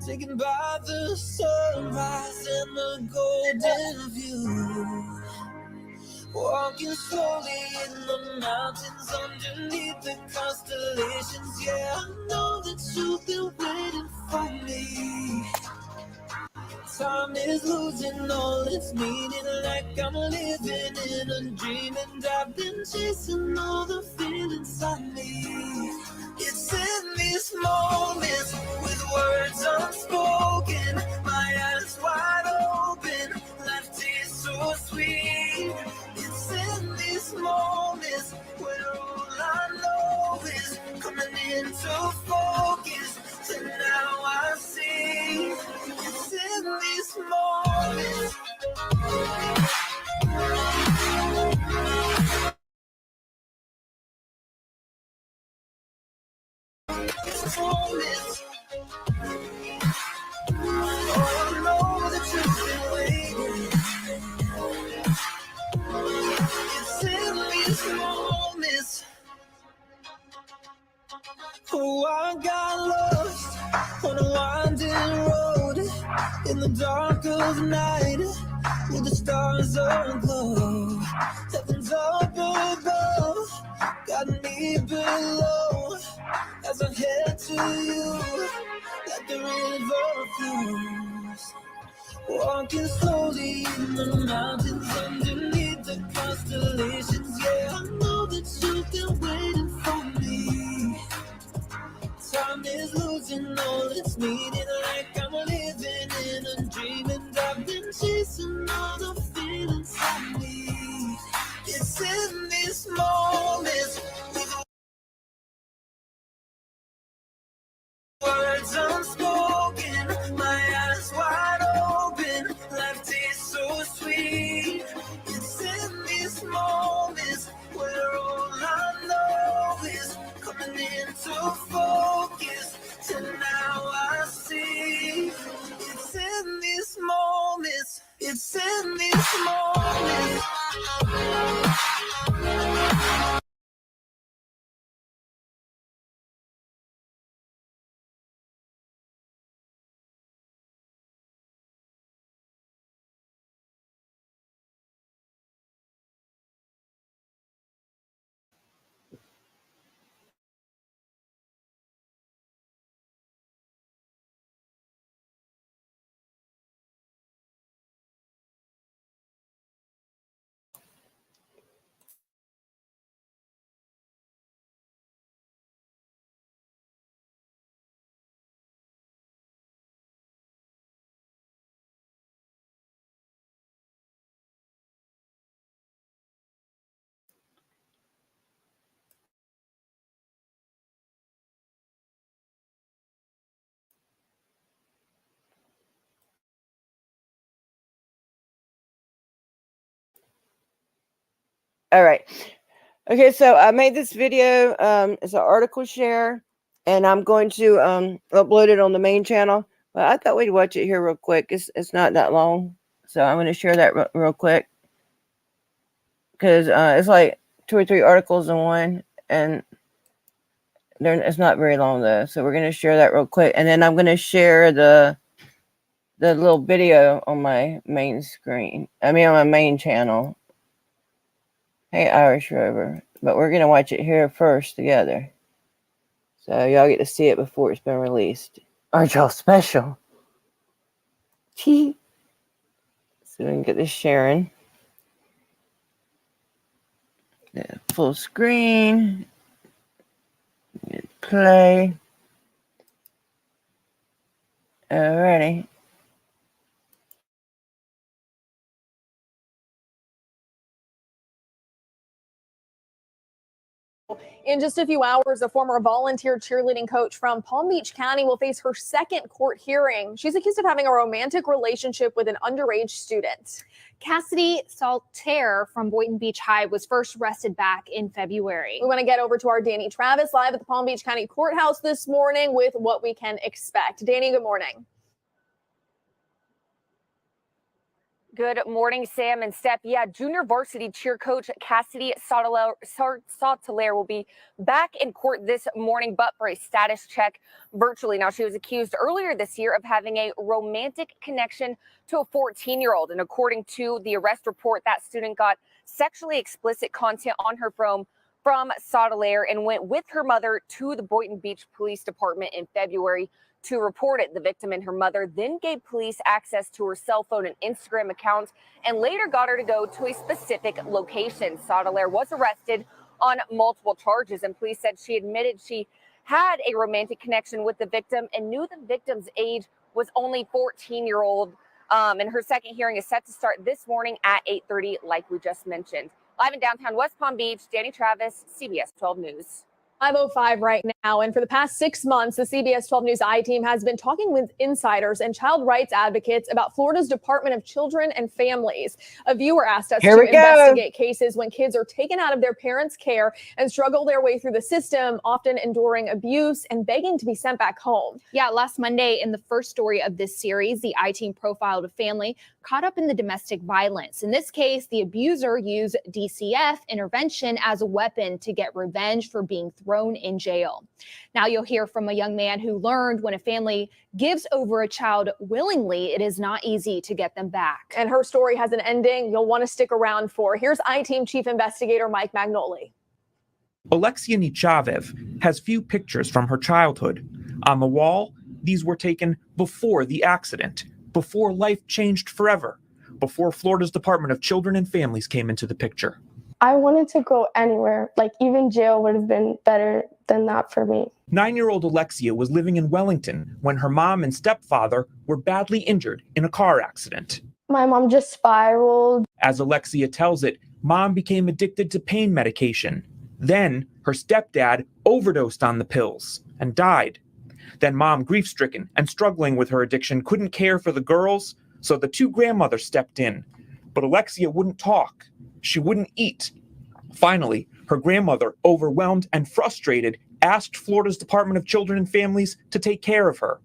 taken by the sunrise and the golden view. Walking slowly in the mountains underneath the constellations. Yeah, I know that you've been waiting for me. Time is losing all its meaning, like I'm living in a dream, and I've been chasing all the feelings I need. It's in these moments with words unspoken, my eyes wide open, life tastes so sweet. It's in these moments where all I know is coming into focus, so now I see. It's in these moments. These moments. Oh, I know that you've been waiting. It's in these moments. Oh, I got lost on a winding road in the dark of night with the stars aglow. Heaven's up above, got me below. As I head to you, like the river flows. Walking slowly in the mountains underneath the constellations. Yeah, I know that you've been waiting for me. Time is losing all its meaning, like I'm living in a dream, and I've been chasing all the feelings I need. It's in these moments with words unspoken, my eyes wide open, life tastes so sweet. It's in these moments where all I know is coming into focus, till now I see. It's in these moments, it's in these moments. All right. Okay, so I made this video. It's an article share, and I'm going to upload it on the main channel. But I thought we'd watch it here real quick. It's not that long, so I'm going to share that real quick because it's like 2 or 3 articles in one, and it's not very long though. So we're going to share that real quick, and then I'm going to share the little video on my main screen. I mean, on my main channel. Hey, Irish Rover. But we're going to watch it here first together. So y'all get to see it before it's been released. Aren't y'all special? Chee. So we can get this sharing. Yeah, full screen. Play. Alrighty. In just a few hours, a former volunteer cheerleading coach from Palm Beach County will face her second court hearing. She's accused of having a romantic relationship with an underage student. Cassidy Saltaire from Boynton Beach High was first arrested back in February. We want to get over to our Danny Travis live at the Palm Beach County Courthouse this morning with what we can expect. Danny, good morning. Good morning, Sam and Steph. Yeah, junior varsity cheer coach Cassidy Sautelaire will be back in court this morning, but for a status check virtually. Now, she was accused earlier this year of having a romantic connection to a 14-year-old. And according to the arrest report, that student got sexually explicit content on her phone from Sautelaire and went with her mother to the Boynton Beach Police Department in February to report it. The victim and her mother then gave police access to her cell phone and Instagram accounts and later got her to go to a specific location. Sautelaire was arrested on multiple charges, and police said she admitted she had a romantic connection with the victim and knew the victim's age was only 14-year-old. And her second hearing is set to start this morning at 8:30, like we just mentioned. Live in downtown West Palm Beach, Danny Travis, CBS 12 News. 5:05 right now, and for the past 6 months, the CBS 12 News I-Team has been talking with insiders and child rights advocates about Florida's Department of Children and Families. A viewer asked us to investigate cases when kids are taken out of their parents' care and struggle their way through the system, often enduring abuse and begging to be sent back home. Yeah, last Monday in the first story of this series, the I-Team profiled a family caught up in the domestic violence. In this case, the abuser used DCF intervention as a weapon to get revenge for being thrown in jail. Now you'll hear from a young man who learned when a family gives over a child willingly, it is not easy to get them back. And her story has an ending you'll want to stick around for. Here's I-Team Chief Investigator Mike Magnoli. Alexia Nichavev has few pictures from her childhood. On the wall, these were taken before the accident, before life changed forever, before Florida's Department of Children and Families came into the picture. I wanted to go anywhere, like even jail would have been better than that for me. 9-year-old Alexia was living in Wellington when her mom and stepfather were badly injured in a car accident. My mom just spiraled. As Alexia tells it, mom became addicted to pain medication. Then her stepdad overdosed on the pills and died. Then mom, grief-stricken and struggling with her addiction, couldn't care for the girls, so the two grandmothers stepped in. But Alexia wouldn't talk. She wouldn't eat. Finally, her grandmother, overwhelmed and frustrated, asked Florida's Department of Children and Families to take care of her.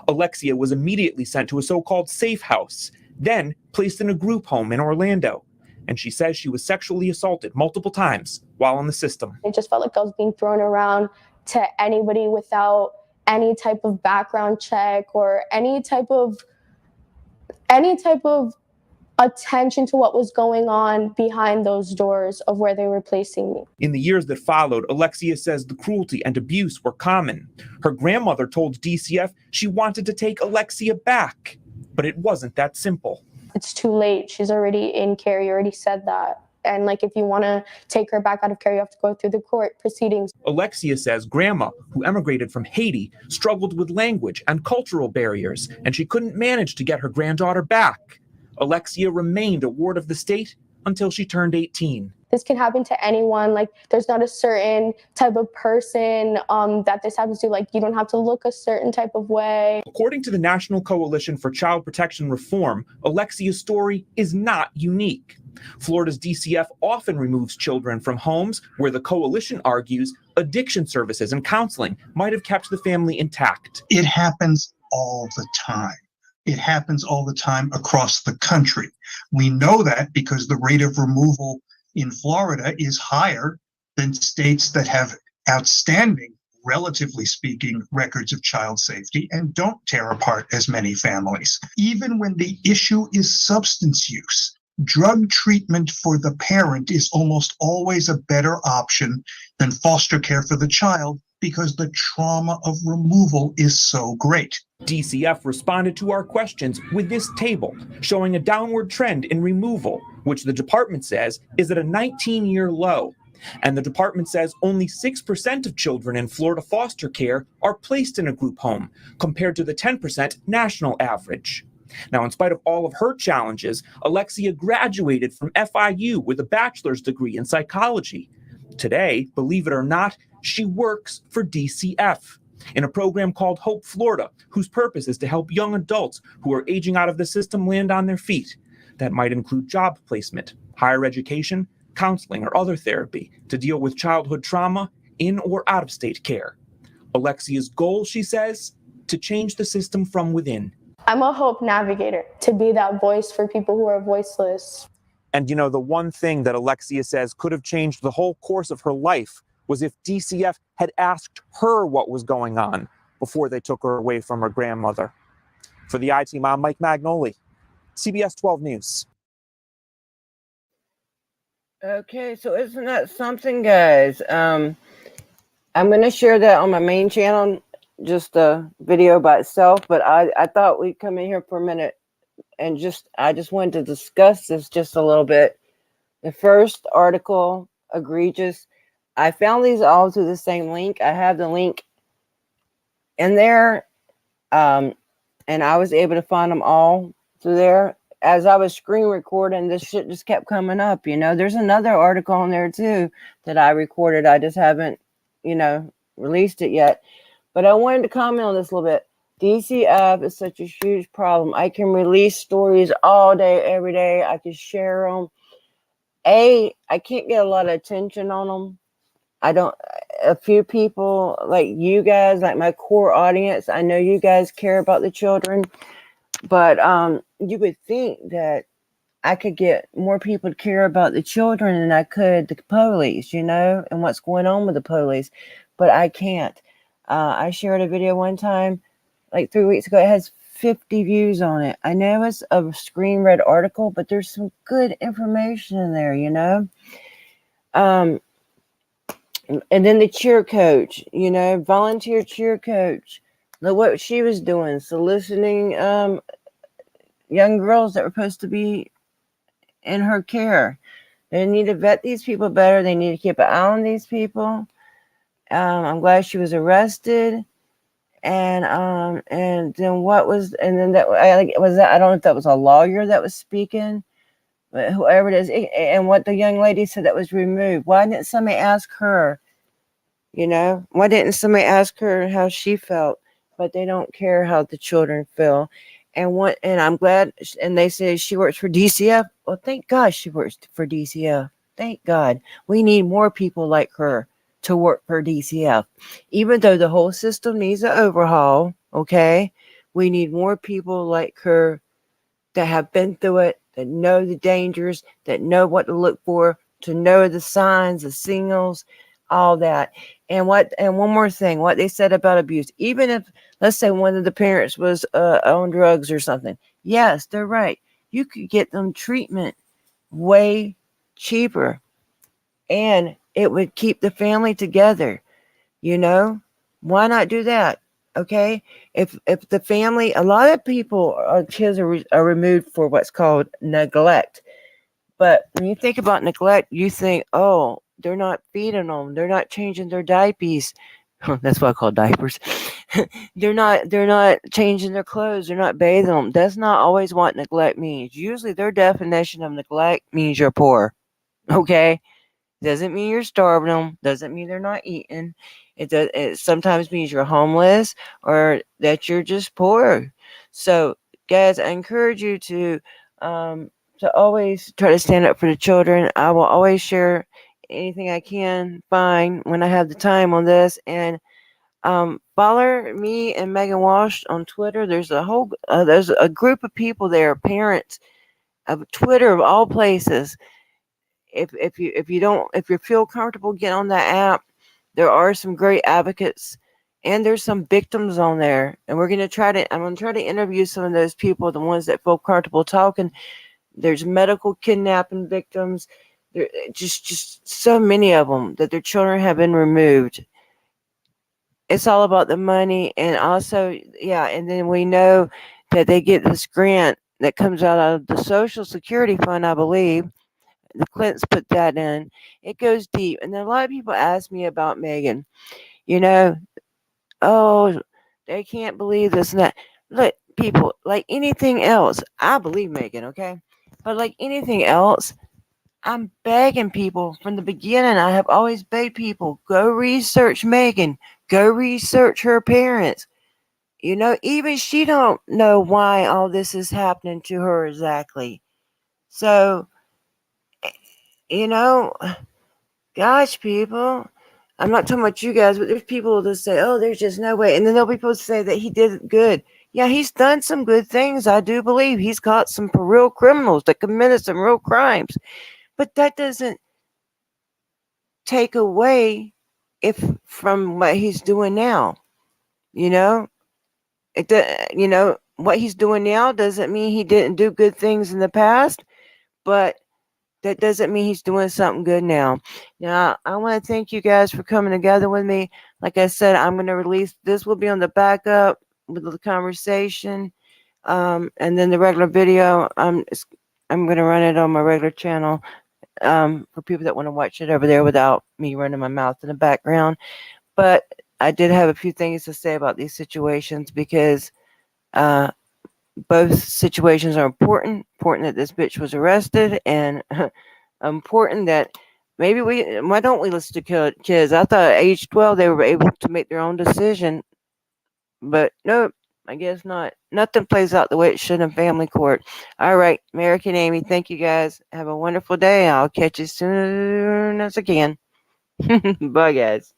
Alexia was immediately sent to a so-called safe house, then placed in a group home in Orlando. And she says she was sexually assaulted multiple times while in the system. It just felt like I was being thrown around to anybody without any type of background check or any type of attention to what was going on behind those doors of where they were placing me. In the years that followed, Alexia says the cruelty and abuse were common. Her grandmother told DCF she wanted to take Alexia back, but it wasn't that simple. It's too late. She's already in care. You already said that. And like, if you want to take her back out of care, you have to go through the court proceedings. Alexia says grandma, who emigrated from Haiti, struggled with language and cultural barriers, and she couldn't manage to get her granddaughter back. Alexia remained a ward of the state until she turned 18. This can happen to anyone. Like, there's not a certain type of person that this happens to. Like, you don't have to look a certain type of way. According to the National Coalition for Child Protection Reform, Alexia's story is not unique. Florida's DCF often removes children from homes where the coalition argues addiction services and counseling might have kept the family intact. It happens all the time. It happens all the time across the country. We know that because the rate of removal in Florida is higher than states that have outstanding, relatively speaking, records of child safety and don't tear apart as many families. Even when the issue is substance use, drug treatment for the parent is almost always a better option than foster care for the child because the trauma of removal is so great. DCF responded to our questions with this table showing a downward trend in removal, which the department says is at a 19-year low. And the department says only 6% of children in Florida foster care are placed in a group home, compared to the 10% national average. Now, in spite of all of her challenges, Alexia graduated from FIU with a bachelor's degree in psychology. Today, believe it or not, she works for DCF in a program called Hope Florida, whose purpose is to help young adults who are aging out of the system land on their feet. That might include job placement, higher education, counseling, or other therapy to deal with childhood trauma in or out of state care. Alexia's goal, she says, to change the system from within. I'm a hope navigator, to be that voice for people who are voiceless. And you know, the one thing that Alexia says could have changed the whole course of her life was if DCF had asked her what was going on before they took her away from her grandmother. For the I-Team, I'm Mike Magnoli, CBS 12 News. Okay, so isn't that something, guys? I'm going to share that on my main channel, just a video by itself, but I thought we'd come in here for a minute and I just wanted to discuss this just a little bit. The first article, egregious. I found these all through the same link. I have the link in there, and I was able to find them all through there. As I was screen recording, this shit just kept coming up. You know, there's another article on there too that I recorded. I just haven't, released it yet. But I wanted to comment on this a little bit. DCF is such a huge problem. I can release stories all day, every day. I can share them. I can't get a lot of attention on them. A few people like you guys, like my core audience, I know you guys care about the children, but you would think that I could get more people to care about the children than I could the police, and what's going on with the police, but I can't. I shared a video one time, like 3 weeks ago. It has 50 views on it. I know it's a screen read article, but there's some good information in there, and then the cheer coach, volunteer cheer coach. Look what she was doing, soliciting young girls that were supposed to be in her care. They need to vet these people better. They need to keep an eye on these people. I'm glad she was arrested. And then what was, and then that, was that, I don't know if that was a lawyer that was speaking, but whoever it is, and what the young lady said that was removed. Why didn't somebody ask her? Why didn't somebody ask her how she felt? But they don't care how the children feel. And I'm glad, and they say she works for DCF. Well, thank God she works for DCF. Thank God. We need more people like her to work for DCF. Even though the whole system needs an overhaul, okay? We need more people like her that have been through it, that know the dangers, that know what to look for, to know the signs, the signals, all that. And one more thing, what they said about abuse. Even if, let's say, one of the parents was on drugs or something. Yes, they're right. You could get them treatment way cheaper, and it would keep the family together. Why not do that? Okay, if the family, a lot of people, kids are removed for what's called neglect. But when you think about neglect, you think, oh, they're not feeding them, they're not changing their diapers. That's what I call diapers. they're not changing their clothes, they're not bathing them. That's not always what neglect means. Usually their definition of neglect means you're poor. Okay? Doesn't mean you're starving them. Doesn't mean they're not eating. It sometimes means you're homeless or that you're just poor. So, guys, I encourage you to always try to stand up for the children. I will always share anything I can find when I have the time on this. And follow me and Megan Walsh on Twitter. There's there's a group of people there, parents of Twitter of all places. If you feel comfortable, get on that app. There are some great advocates, and there's some victims on there. And I'm gonna try to interview some of those people, the ones that feel comfortable talking. There's medical kidnapping victims. There just so many of them that their children have been removed. It's all about the money, and also, yeah. And then we know that they get this grant that comes out of the Social Security Fund, I believe. The Clintons put that in. It goes deep. And then a lot of people ask me about Megan. Oh, they can't believe this and that. Look, people, like anything else, I believe Megan, okay? But like anything else, I'm begging people from the beginning. I have always begged people, go research Megan. Go research her parents. Even she don't know why all this is happening to her exactly. So, gosh, people, I'm not talking about you guys, but there's people that say, oh, there's just no way. And then there'll be people that say that he did good. Yeah, he's done some good things. I do believe he's caught some real criminals that committed some real crimes. But that doesn't take away from what he's doing now. You know, what he's doing now doesn't mean he didn't do good things in the past, but that doesn't mean he's doing something good now. Now, I want to thank you guys for coming together with me. Like I said, I'm going to release this will be on the backup with the conversation, and then the regular video. I'm going to run it on my regular channel for people that want to watch it over there without me running my mouth in the background. But I did have a few things to say about these situations because both situations are important. Important that this bitch was arrested, and important that maybe why don't we listen to kids? I thought at age 12 they were able to make their own decision, but nope, I guess not. Nothing plays out the way it should in family court. All right, American Amy, thank you guys. Have a wonderful day. I'll catch you as soon as I can. Bye, guys.